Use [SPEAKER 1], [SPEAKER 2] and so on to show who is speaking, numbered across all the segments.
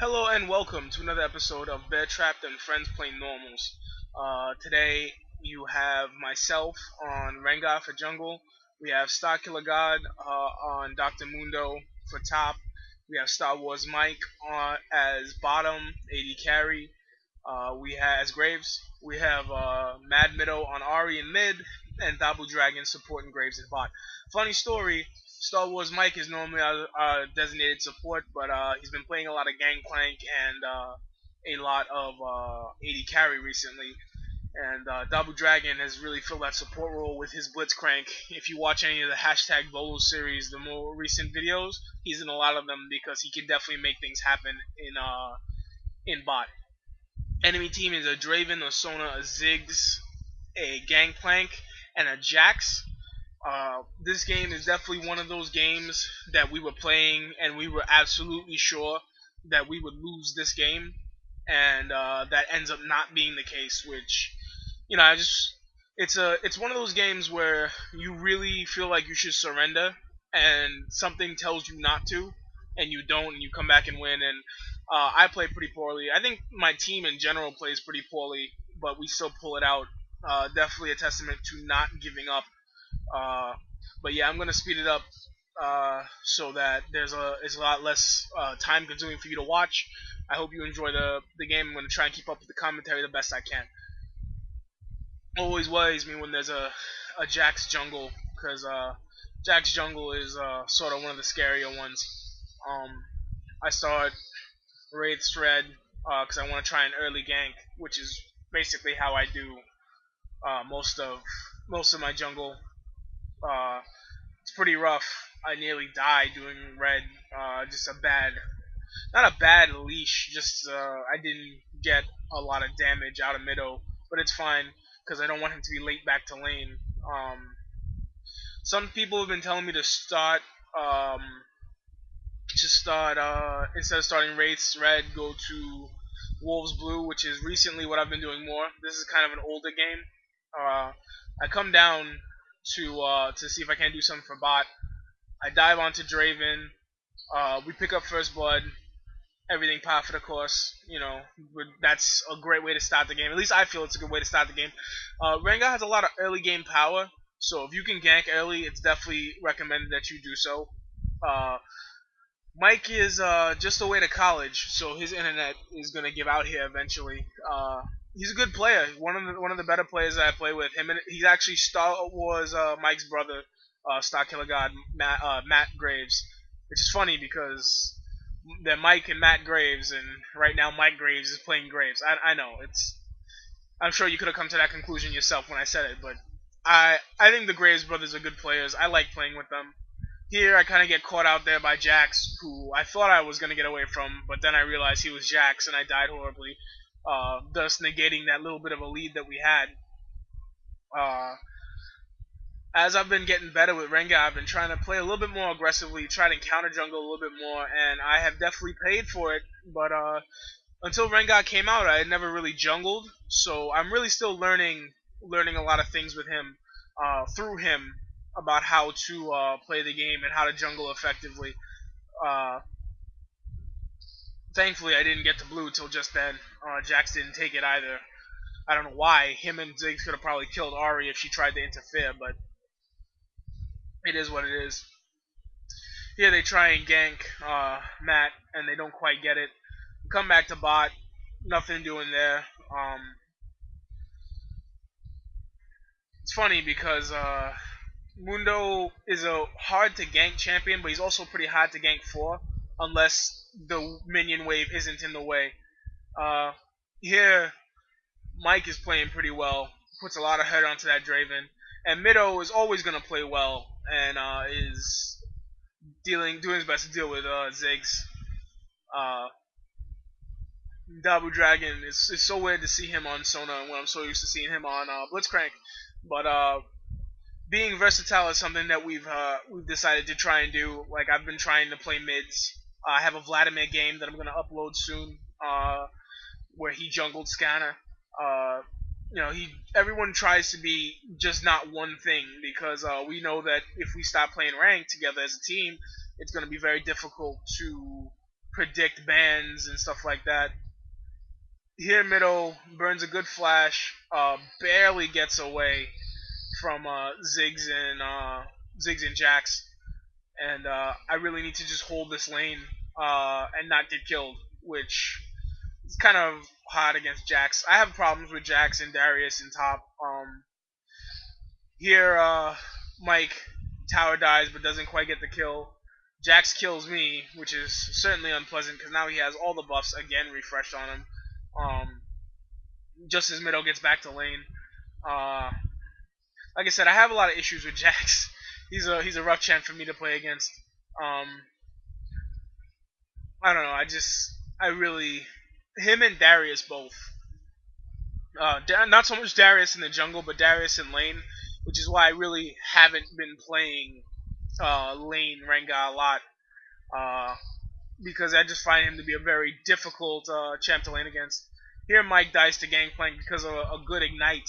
[SPEAKER 1] Hello and welcome to another episode of Beartrapt and Friends Playing Normals. Today you have myself on Rengar for jungle. We have Star Killer God on Dr. Mundo for top. We have Star Wars Mike on as bottom AD carry. We have as Graves. We have Mad Mido on Ari in mid, and Dabu Dragon supporting Graves in bot. Funny story. Star Wars Mike is normally our designated support, but he's been playing a lot of Gangplank and a lot of AD carry recently. And Dabu Dragon has really filled that support role with his Blitzcrank. If you watch any of the hashtag Volo series, the more recent videos, he's in a lot of them because he can definitely make things happen in bot. Enemy team is a Draven, a Sona, a Ziggs, a Gangplank, and a Jax. This game is definitely one of those games that we were playing and we were absolutely sure that we would lose this game, and that ends up not being the case. Which, I just it's one of those games where you really feel like you should surrender, and something tells you not to, and you don't, and you come back and win. And I play pretty poorly. I think my team in general plays pretty poorly, but we still pull it out. Definitely a testament to not giving up. uh, but yeah, I'm gonna speed it up so that it's a lot less time consuming for you to watch. I hope you enjoy the game. I'm gonna try and keep up with the commentary the best I can. Always worries me when there's a Jax jungle, because Jax jungle is sort of one of the scarier ones. I start Wraith Shred because I want to try an early gank, which is basically how I do most of my jungle. Uh, it's pretty rough. I nearly died doing red. Just a bad, not a bad leash. Just I didn't get a lot of damage out of Mido, but it's fine because I don't want him to be late back to lane. Some people have been telling me um, to start instead of starting Wraiths Red, go to Wolves Blue, which is recently what I've been doing more. This is kind of an older game. I come down to see if I can do something for bot. I dive onto Draven. We pick up first blood. Everything par for the course. That's a great way to start the game. At least I feel it's a good way to start the game. Rengar has a lot of early game power, so if you can gank early, it's definitely recommended that you do so. Uh, Mike is just away to college, so his internet is gonna give out here eventually. He's a good player, one of the better players that I play with. He's actually Star Wars Mike's brother, Star Killer God Matt Graves, which is funny because they're Mike and Matt Graves, and right now Mike Graves is playing Graves. I know it's. I'm sure you could have come to that conclusion yourself when I said it, but I think the Graves brothers are good players. I like playing with them. Here, I kind of get caught out there by Jax, who I thought I was going to get away from, but then I realized he was Jax, and I died horribly, thus negating that little bit of a lead that we had. Uh, as I've been getting better with Rengar, I've been trying to play a little bit more aggressively, try to counter jungle a little bit more, and I have definitely paid for it, but until Rengar came out, I had never really jungled, so I'm really still learning a lot of things with him, through him, about how to play the game and how to jungle effectively. Uh, Thankfully, I didn't get to blue till just then. Jax didn't take it either. I don't know why. Him and Ziggs could have probably killed Ari if she tried to interfere, but it is what it is. Here they try and gank Matt, and they don't quite get it. Come back to bot. Nothing doing there. It's funny because Mundo is a hard to gank champion, but he's also pretty hard to gank for, unless the minion wave isn't in the way. Uh, Here, Mike is playing pretty well, puts a lot of hurt onto that Draven, and Mido is always going to play well, and is doing his best to deal with Ziggs. Uh, Dabu Dragon is so weird to see him on Sona when I'm so used to seeing him on Blitzcrank, but being versatile is something that we've decided to try and do. Like, I've been trying to play mids. I have a Vladimir game that I'm gonna upload soon, where he jungled Scanner. Uh, everyone tries to be just not one thing, because we know that if we stop playing ranked together as a team, it's gonna be very difficult to predict bans and stuff like that. Here middle burns a good flash, barely gets away from Ziggs and Jax, and I really need to just hold this lane and not get killed, which is kind of hard against Jax. I have problems with Jax and Darius in top. Here, Mike tower dies but doesn't quite get the kill. Jax kills me, which is certainly unpleasant because now he has all the buffs again refreshed on him. Just as Middle gets back to lane. Uh, like I said, I have a lot of issues with Jax. He's a rough champ for me to play against. Um, I don't know. I really him and Darius both. Not so much Darius in the jungle, but Darius in lane, which is why I really haven't been playing lane Rengar a lot. Uh, because I just find him to be a very difficult champ to lane against. Here, Mike dies to Gangplank because of a good ignite.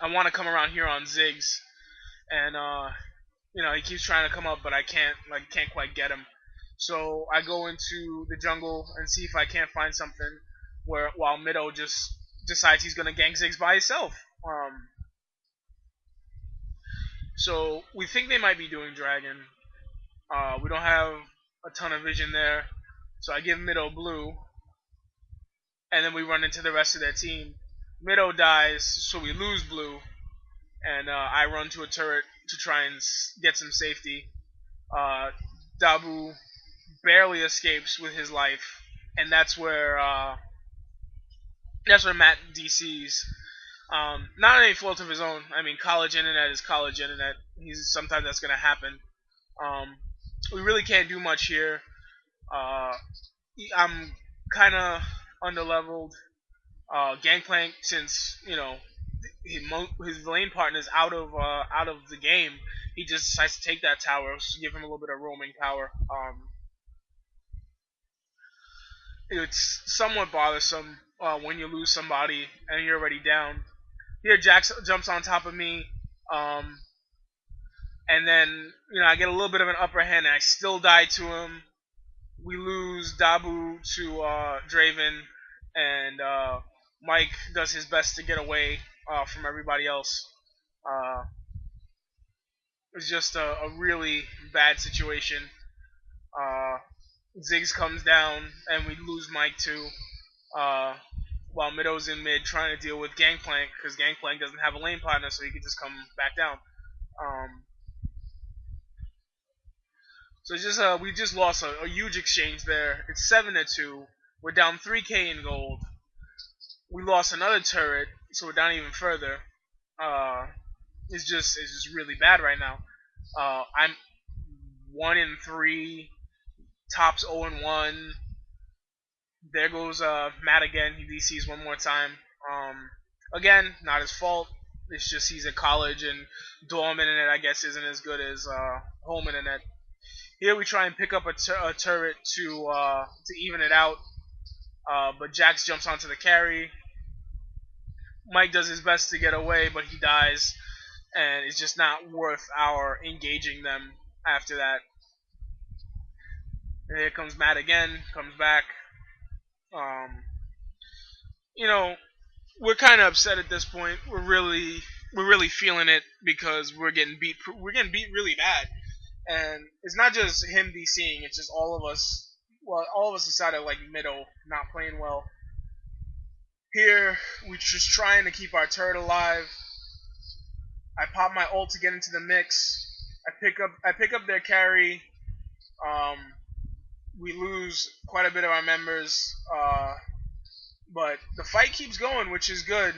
[SPEAKER 1] I want to come around here on Ziggs, and he keeps trying to come up, but I can't quite get him. So I go into the jungle and see if I can't find something while Mido just decides he's gonna gank Ziggs by himself. So we think they might be doing Dragon. We don't have a ton of vision there, so I give Mido blue, and then we run into the rest of their team. Mido dies, so we lose blue, and I run to a turret to try and get some safety. Dabu barely escapes with his life, and that's where Matt DCs. Not any fault of his own. I mean, college internet is college internet. Sometimes that's gonna happen. We really can't do much here. I'm kind of underleveled. Gangplank, since his lane partner is out of the game, he just decides to take that tower, to give him a little bit of roaming power. It's somewhat bothersome when you lose somebody and you're already down. Here, Jax jumps on top of me, and then I get a little bit of an upper hand, and I still die to him. We lose Dabu to Draven, and Mike does his best to get away from everybody else. It's just a really bad situation. Ziggs comes down, and we lose Mike too. While Mido's in mid trying to deal with Gangplank, because Gangplank doesn't have a lane partner, so he can just come back down. So we just lost a huge exchange there. It's 7-2. We're down 3K in gold. We lost another turret, so we're down even further. It's just really bad right now. I'm 1-3, tops 0-1. There goes Matt again. He DCs one more time. Again, not his fault. It's just he's at college, and dorm internet, I guess, isn't as good as home internet. Here we try and pick up a turret to even it out, but Jax jumps onto the carry. Mike does his best to get away, but he dies, and it's just not worth our engaging them after that. And here comes Matt again, comes back. We're kind of upset at this point. We're really feeling it because we're getting beat really bad. And it's not just him DCing, it's just all of us. Well, all of us decided like middle, not playing well. Here, we're just trying to keep our turret alive. I pop my ult to get into the mix. I pick up their carry. We lose quite a bit of our members, but the fight keeps going, which is good.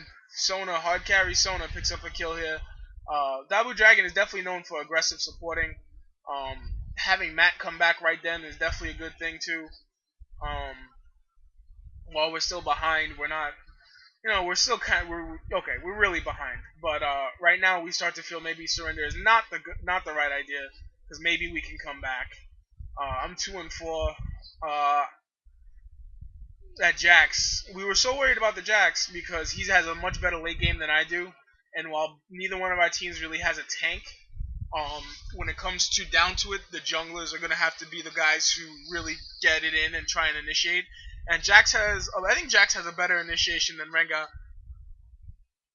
[SPEAKER 1] Hard carry Sona picks up a kill here. Dabu Dragon is definitely known for aggressive supporting. Having Matt come back right then is definitely a good thing too. While we're still behind, we're not. We're really behind. But right now we start to feel maybe surrender is not the right idea, because maybe we can come back. I'm 2-4. At Jax, we were so worried about the Jax because he has a much better late game than I do, and while neither one of our teams really has a tank, When it comes to down to it, the junglers are gonna have to be the guys who really get it in and try and initiate. And I think Jax has a better initiation than Rengar.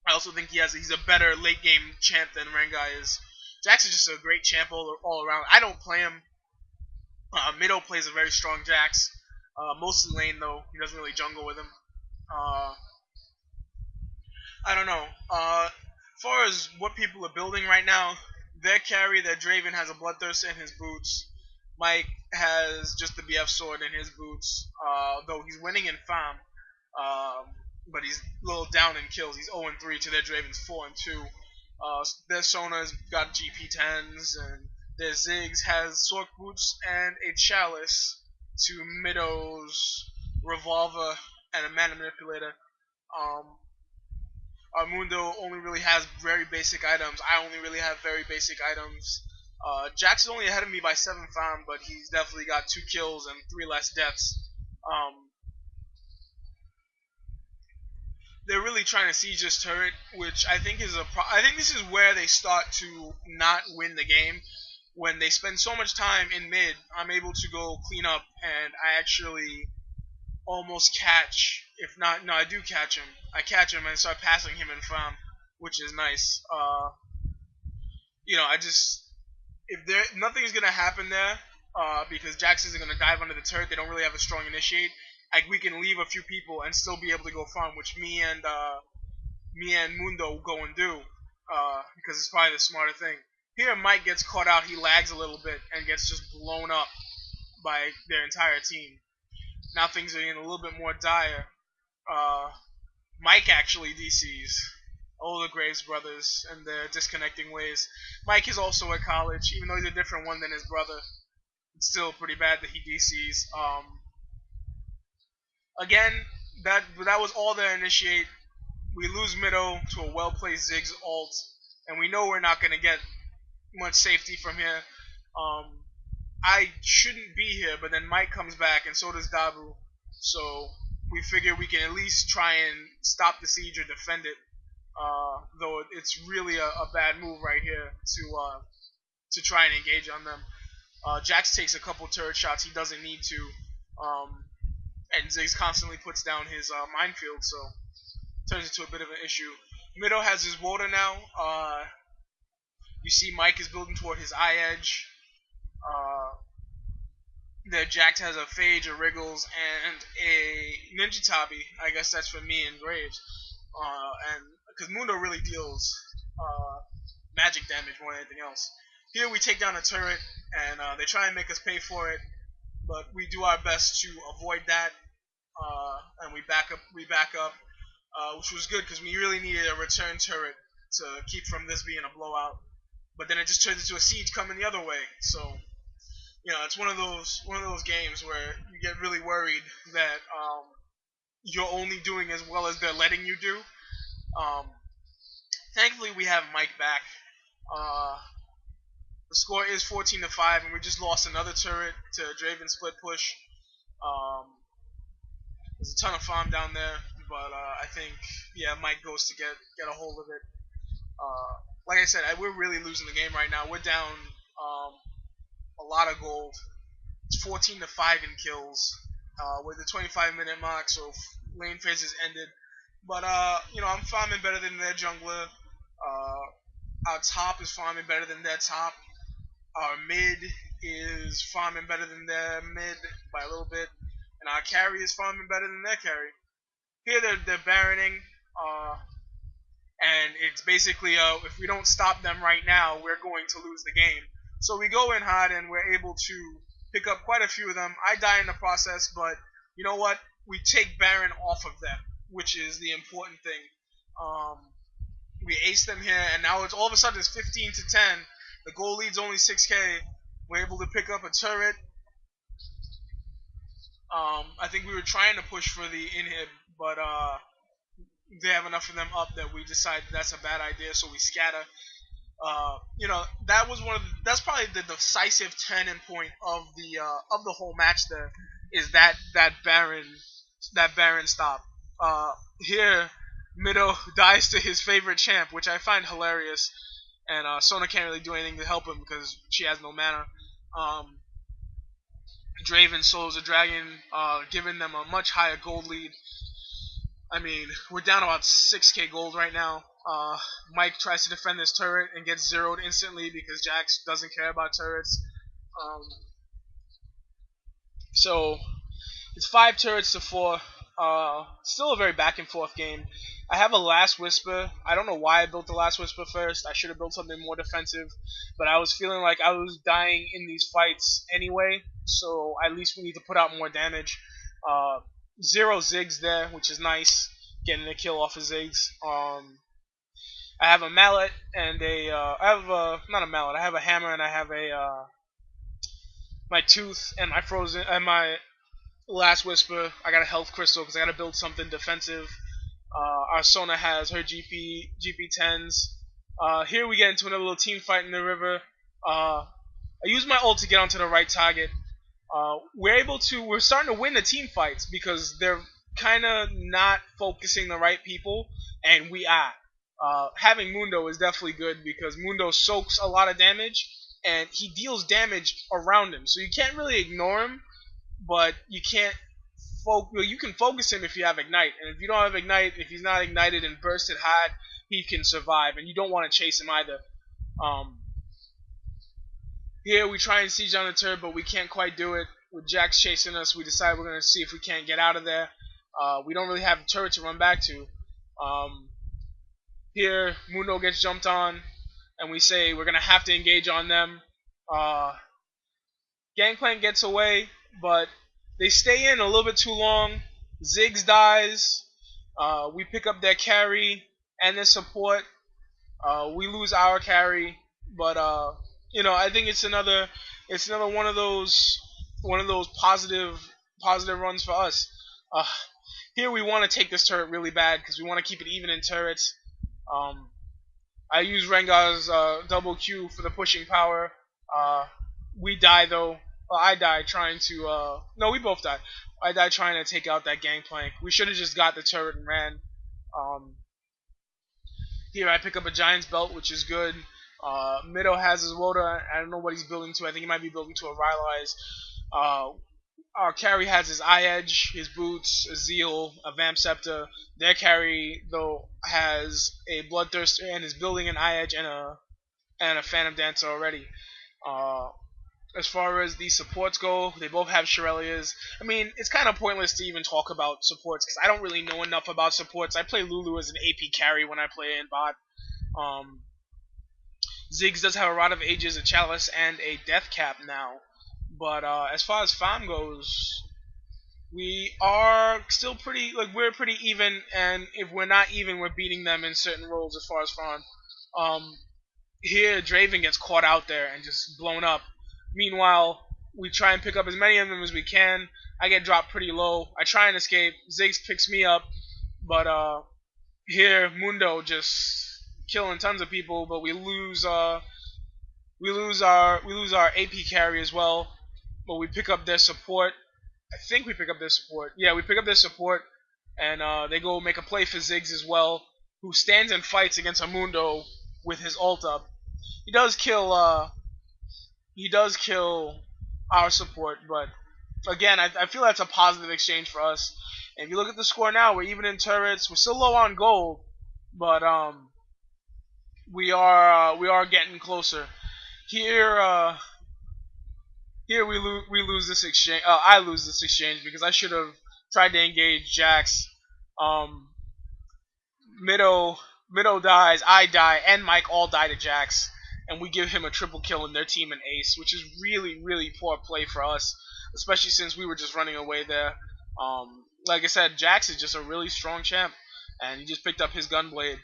[SPEAKER 1] I also think he's a better late game champ than Rengar is. Jax is just a great champ all around. I don't play him. Mido plays a very strong Jax. Mostly lane though. He doesn't really jungle with him. Uh, I don't know. As far as what people are building right now, their Draven has a Bloodthirst in his boots. Mike has just the BF sword in his boots. Though he's winning in farm, but he's a little down in kills. He's 0-3 to their Draven's 4-2. Their Sona's got GP10s, and their Ziggs has Sork boots and a Chalice to Mido's Revolver and a Mana Manipulator. Um, Armundo only really has very basic items. I only really have very basic items. Jax is only ahead of me by 7 farm, but he's definitely got 2 kills and 3 less deaths. Um, they're really trying to siege this turret, which I think I think this is where they start to not win the game. When they spend so much time in mid, I'm able to go clean up, and I actually almost catch. If not, no, I do catch him. I catch him and start passing him in farm, which is nice. I just if there nothing's gonna happen there, because Jax isn't gonna dive under the turret. They don't really have a strong initiate. Like we can leave a few people and still be able to go farm, which me and Mundo go and do, because it's probably the smarter thing. Here, Mike gets caught out. He lags a little bit and gets just blown up by their entire team. Now things are getting a little bit more dire. Mike actually DCs all the Graves brothers and their disconnecting ways. Mike is also at college, even though he's a different one than his brother. It's still pretty bad that he DCs. Again, that was all their initiate. We lose Mido to a well-placed Ziggs ult, and we know we're not going to get much safety from here. I shouldn't be here, but then Mike comes back, and so does Dabu. So we figure we can at least try and stop the siege or defend it. Though it's really a bad move right here to try and engage on them. Jax takes a couple turret shots he doesn't need to, and Ziggs constantly puts down his minefield, so turns into a bit of an issue. Mido has his water now. You see Mike is building toward his eye edge. That Jax has a Phage, a Wriggles, and a Ninja Tabi. I guess that's for me and Graves. And because Mundo really deals magic damage more than anything else. Here we take down a turret, and they try and make us pay for it, but we do our best to avoid that, and we back up, which was good because we really needed a return turret to keep from this being a blowout. But then it just turns into a siege coming the other way. So it's one of those games where you get really worried that you're only doing as well as they're letting you do. Thankfully, we have Mike back. The score is 14-5, and we just lost another turret to Draven split push. There's a ton of farm down there, but I think Mike goes to get a hold of it. Like I said, we're really losing the game right now. We're down a lot of gold. It's 14-5 in kills. We're the 25-minute mark, so lane phases ended. But I'm farming better than their jungler. Our top is farming better than their top. Our mid is farming better than their mid by a little bit, and our carry is farming better than their carry. Here they're baroning, and it's basically if we don't stop them right now, we're going to lose the game. So we go in hard, and we're able to pick up quite a few of them. I die in the process, but you know what? We take Baron off of them, which is the important thing. We ace them here, and now it's all of a sudden it's 15-10. The goal lead's only 6k. We're able to pick up a turret. I think we were trying to push for the inhib, but they have enough of them up that we decided that's a bad idea, so we scatter. That was that's probably the decisive turning point of the whole match. There is that Baron stop. Here, Mido dies to his favorite champ, which I find hilarious. and Sona can't really do anything to help him because she has no mana. Um, Draven Souls the Dragon, giving them a much higher gold lead. I mean, we're down about 6k gold right now. Mike tries to defend this turret and gets zeroed instantly because Jax doesn't care about turrets. Um, so it's 5 turrets to 4. Still a very back and forth game. I have a Last Whisper. I don't know why I built the Last Whisper first. I should have built something more defensive, but I was feeling like I was dying in these fights anyway, so at least we need to put out more damage. Uh, 0 Ziggs there, which is nice, getting a kill off of Ziggs. I have a mallet and I have not a mallet. I have a hammer and I have a my tooth and my frozen and my Last Whisper. I got a health crystal because I got to build something defensive. Our Sona has her GP10s. Here we get into another little team fight in the river. I use my ult to get onto the right target. We're starting to win the team fights because they're kind of not focusing the right people, and we are. Having Mundo is definitely good because Mundo soaks a lot of damage, and he deals damage around him. So you can't really ignore him, but you can't you can focus him if you have Ignite, and if you don't have Ignite, if he's not ignited and bursted hard, he can survive, and you don't want to chase him either. Um, Here we try and siege on the turret, but we can't quite do it. With Jax chasing us, we decide we're going to see if we can't get out of there. We don't really have a turret to run back to. Here, Mundo gets jumped on, and we say we're going to have to engage on them. Gangplank gets away, but they stay in a little bit too long. Ziggs dies. We pick up their carry and their support. We lose our carry, but I think it's another one of those positive runs for us. Here we want to take this turret really bad because we want to keep it even in turrets. I use Rengar's double Q for the pushing power. We die though. I died trying to. No, we both died. I died trying to take out that gangplank. We should have just got the turret and ran. Here I pick up a Giant's Belt, which is good. Mido has his Woda. I don't know what he's building to. I think he might be building to a Rylai's. Our carry has his Eye Edge, his boots, a Zeal, a Vamp Scepter. Their carry, though, has a Bloodthirster and is building an Eye Edge and a Phantom Dancer already. As far as the supports go, they both have Shirelias. I mean, it's kind of pointless to even talk about supports because I don't really know enough about supports. I play Lulu as an AP carry when I play in bot. Ziggs does have a Rod of Ages, a Chalice, and a Death Cap now. But as far as farm goes, we are still we're pretty even, and if we're not even, we're beating them in certain roles as far as farm. Here, Draven gets caught out there and just blown up. Meanwhile, we try and pick up as many of them as we can. I get dropped pretty low. I try and escape. Ziggs picks me up, but here Mundo just killing tons of people. But we lose our AP carry as well. But we pick up their support. I think we pick up their support. Yeah, we pick up their support, and they go make a play for Ziggs as well, who stands and fights against a Mundo with his ult up. He does kill our support, but again, I feel that's a positive exchange for us. And if you look at the score now, we're even in turrets. We're still low on gold, but we are getting closer. Here we lose this exchange. I lose this exchange because I should have tried to engage Jax. Mido dies, I die, and Mike all die to Jax, and we give him a triple kill in their team and ace, which is really, really poor play for us, especially since we were just running away there. Like I said, Jax is just a really strong champ, and he just picked up his Gunblade.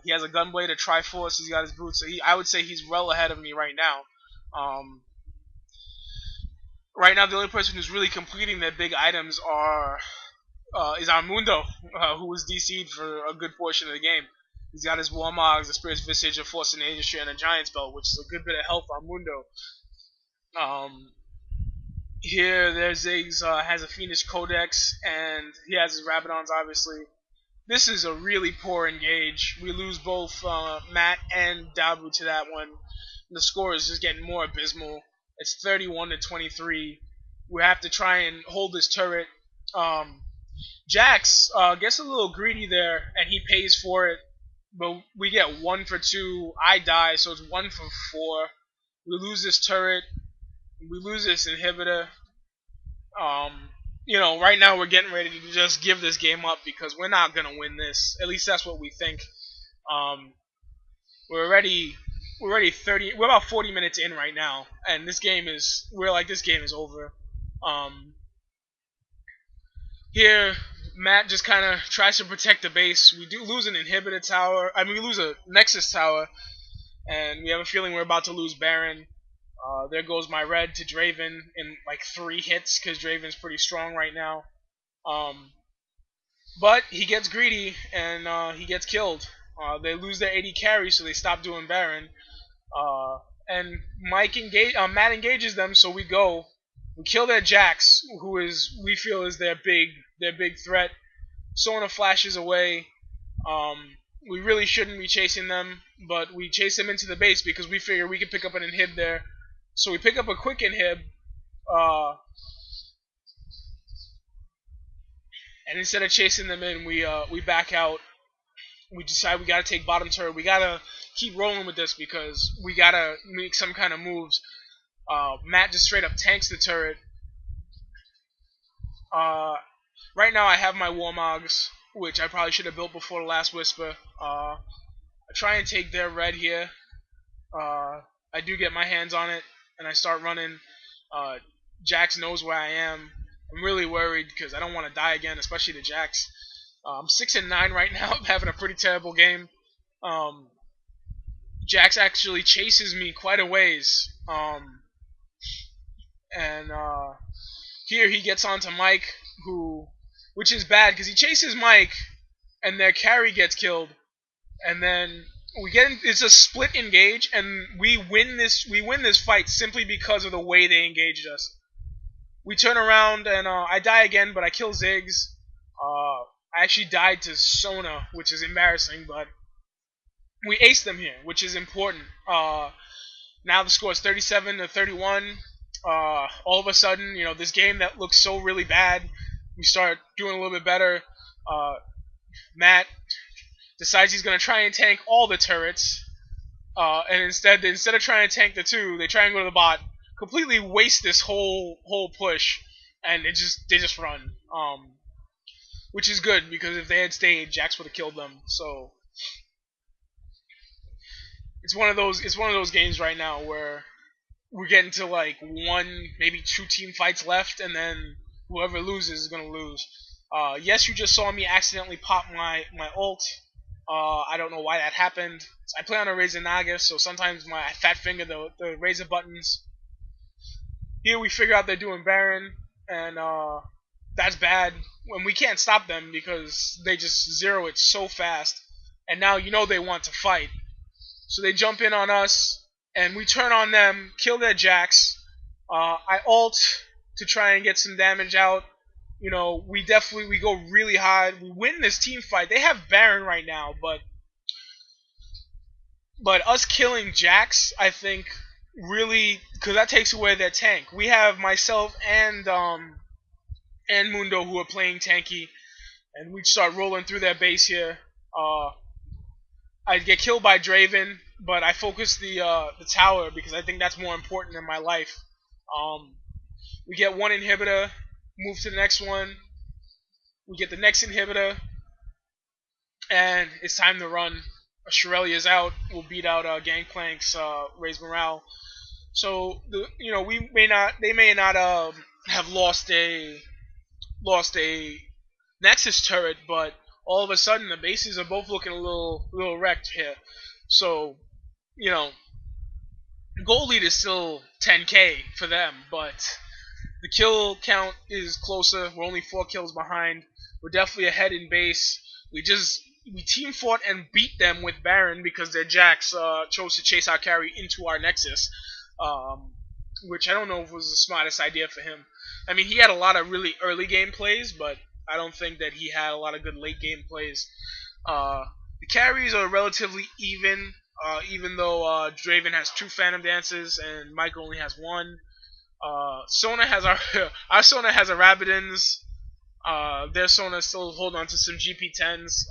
[SPEAKER 1] He has a Gunblade, a Triforce, he's got his boots, so I would say he's well ahead of me right now. Right now, the only person who's really completing their big items is our Mundo, who was DC'd for a good portion of the game. He's got his Warmogs, a Spirit's Visage, a Force and Industry, and a Giant's Belt, which is a good bit of health on Mundo. Here, there's Ziggs has a Fiendish Codex, and he has his Rabadons, obviously. This is a really poor engage. We lose both Matt and Dabu to that one. The score is just getting more abysmal. It's 31 to 23. We have to try and hold this turret. Um, Jax gets a little greedy there, and he pays for it. But we get 1 for 2. I die, so it's 1 for 4. We lose this turret. We lose this inhibitor. Um, right now we're getting ready to just give this game up because we're not gonna win this. At least that's what we think. Um, we're already we're already 30. We're about 40 minutes in right now, and this game is over. Um, Here, Matt just kind of tries to protect the base. We do lose an inhibitor tower. I mean, we lose a Nexus tower, and we have a feeling we're about to lose Baron. There goes my red to Draven in like 3 hits because Draven's pretty strong right now. Um, but he gets greedy and he gets killed. They lose their AD carry, so they stop doing Baron. Uh, and Matt engages them, so we go. We kill their Jax, who is we feel is their big threat. Sona flashes away. We really shouldn't be chasing them, but we chase them into the base because we figure we can pick up an inhib there. So we pick up a quick inhib, uh, and instead of chasing them in, we back out. We decide we gotta take bottom turret. We gotta keep rolling with this because we gotta make some kind of moves. Matt just straight up tanks the turret. Uh, right now I have my Warmogs, which I probably should have built before the last Whisper. I try and take their red here. I do get my hands on it, and I start running. Uh, Jax knows where I am. I'm really worried because I don't want to die again, especially to Jax. I'm 6-9 right now. I'm having a pretty terrible game. Um, Jax actually chases me quite a ways. And here he gets onto Mike, which is bad because he chases Mike, and their carry gets killed, and then it's a split engage, and we win this fight simply because of the way they engaged us. We turn around and I die again, but I kill Ziggs. I actually died to Sona, which is embarrassing, but we ace them here, which is important. Now the score is 37 to 31. All of a sudden, this game that looks so really bad, we start doing a little bit better. Matt decides he's going to try and tank all the turrets, and instead of trying to tank the 2, they try and go to the bot, completely waste this whole push, and they just run. Which is good because if they had stayed, Jax would have killed them. So it's one of those games right now where we're getting to like 1, maybe 2 team fights left, and then whoever loses is gonna lose. Yes, you just saw me accidentally pop my ult. I don't know why that happened. I play on a Razer Naga, so sometimes my fat finger the Razer buttons. Here we figure out they're doing Baron, and that's bad. And we can't stop them because they just zero it so fast. And now they want to fight. So they jump in on us, and we turn on them, kill their Jax. I ult to try and get some damage out. We go really hard. We win this team fight. They have Baron right now, but us killing Jax, I think, really, because that takes away their tank. We have myself and Mundo who are playing tanky, and we start rolling through their base here. I get killed by Draven, but I focus the tower because I think that's more important in my life. We get 1 inhibitor, move to the next one. We get the next inhibitor, and it's time to run. Shirelli is out. We'll beat out Gangplank's raise morale. So they may not have lost a Nexus turret, but all of a sudden the bases are both looking a little wrecked here. So goal lead is still 10k for them, but the kill count is closer. We're only 4 kills behind. We're definitely ahead in base. We team fought and beat them with Baron because their Jax chose to chase our carry into our Nexus, which I don't know if was the smartest idea for him. I mean, he had a lot of really early game plays, but I don't think that he had a lot of good late game plays. Uh, the carries are relatively even, even though Draven has two Phantom Dances and Mike only has one. Sona has our Sona has a Rabidins. Their Sona still hold on to some GP10s.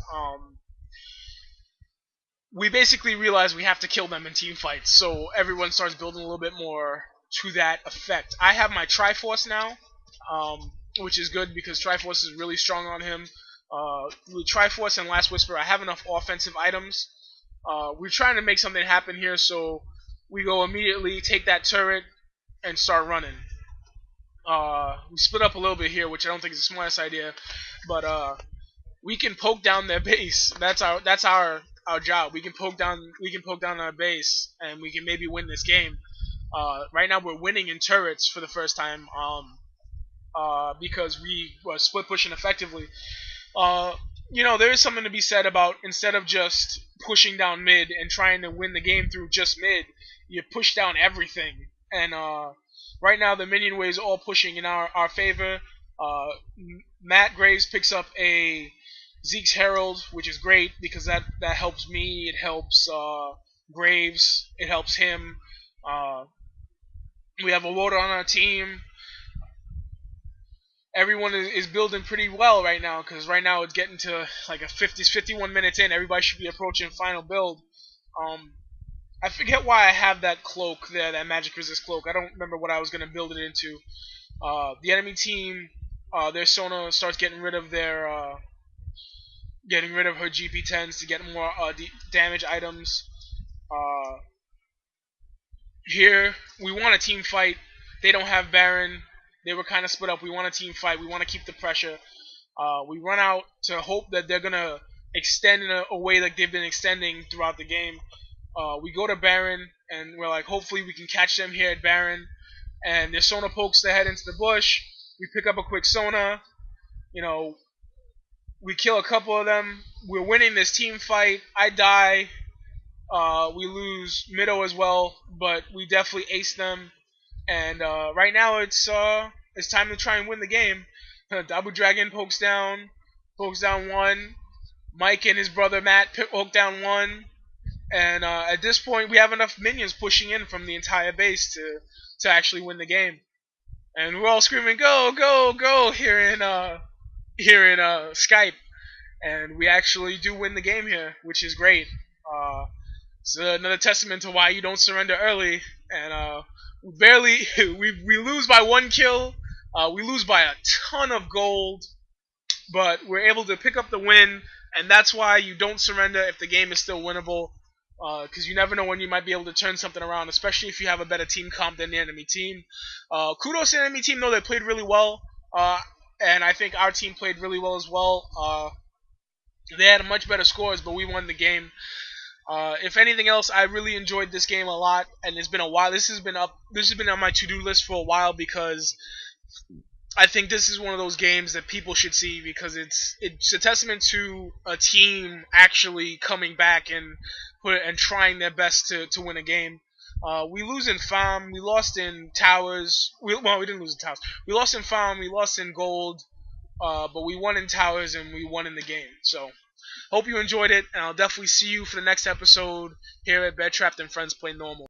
[SPEAKER 1] We basically realize we have to kill them in team fights, so everyone starts building a little bit more to that effect. I have my Triforce now, which is good because Triforce is really strong on him. With Triforce and Last Whisper, I have enough offensive items. We're trying to make something happen here, so we go immediately take that turret and start running. We split up a little bit here, which I don't think is the smartest idea, but we can poke down their base. That's our job. We can poke down our base, and we can maybe win this game. Right now we're winning in turrets for the first time, because we were split pushing effectively. Uh, there is something to be said about instead of just pushing down mid and trying to win the game through just mid, you push down everything. And right now the minion wave is all pushing in our favor. Uh, Matt Graves picks up a Zeke's Herald, which is great because that helps me. It helps Graves. It helps him. Uh, we have a Water on our team. Everyone is building pretty well right now because right now it's getting to like a 51 minutes in. Everybody should be approaching final build. I forget why I have that cloak there, that magic resist cloak. I don't remember what I was gonna build it into. The enemy team, their Sona starts getting rid of her GP10s to get more damage items. Uh, Here we want a team fight. They don't have Baron. They were kind of split up. We want a team fight. We want to keep the pressure. We run out to hope that they're gonna extend in a way like they've been extending throughout the game. We go to Baron and we're like, hopefully we can catch them here at Baron. And their Sona pokes their head into the bush. We pick up a quick Sona. You know, we kill a couple of them. We're winning this team fight. I die. We lose Mido as well, but we definitely ace them. And right now it's time to try and win the game. Dabu Dragon pokes down one. Mike and his brother Matt poke down one. And at this point, we have enough minions pushing in from the entire base to actually win the game. And we're all screaming, "Go, go, go!" here in Skype. And we actually do win the game here, which is great. It's another testament to why you don't surrender early. And we lose by 1 kill. We lose by a ton of gold, but we're able to pick up the win, and that's why you don't surrender if the game is still winnable. Because you never know when you might be able to turn something around, especially if you have a better team comp than the enemy team. Kudos to the enemy team, though. They played really well, and I think our team played really well as well. They had much better scores, but we won the game. If anything else, I really enjoyed this game a lot, and it's been a while. This has been on my to-do list for a while because I think this is one of those games that people should see because it's a testament to a team actually coming back and trying their best to win a game. We lose in farm, we lost in towers. We didn't lose in towers. We lost in farm, we lost in gold, but we won in towers and we won in the game. So hope you enjoyed it, and I'll definitely see you for the next episode here at Beartrapt and Friends Play Normal.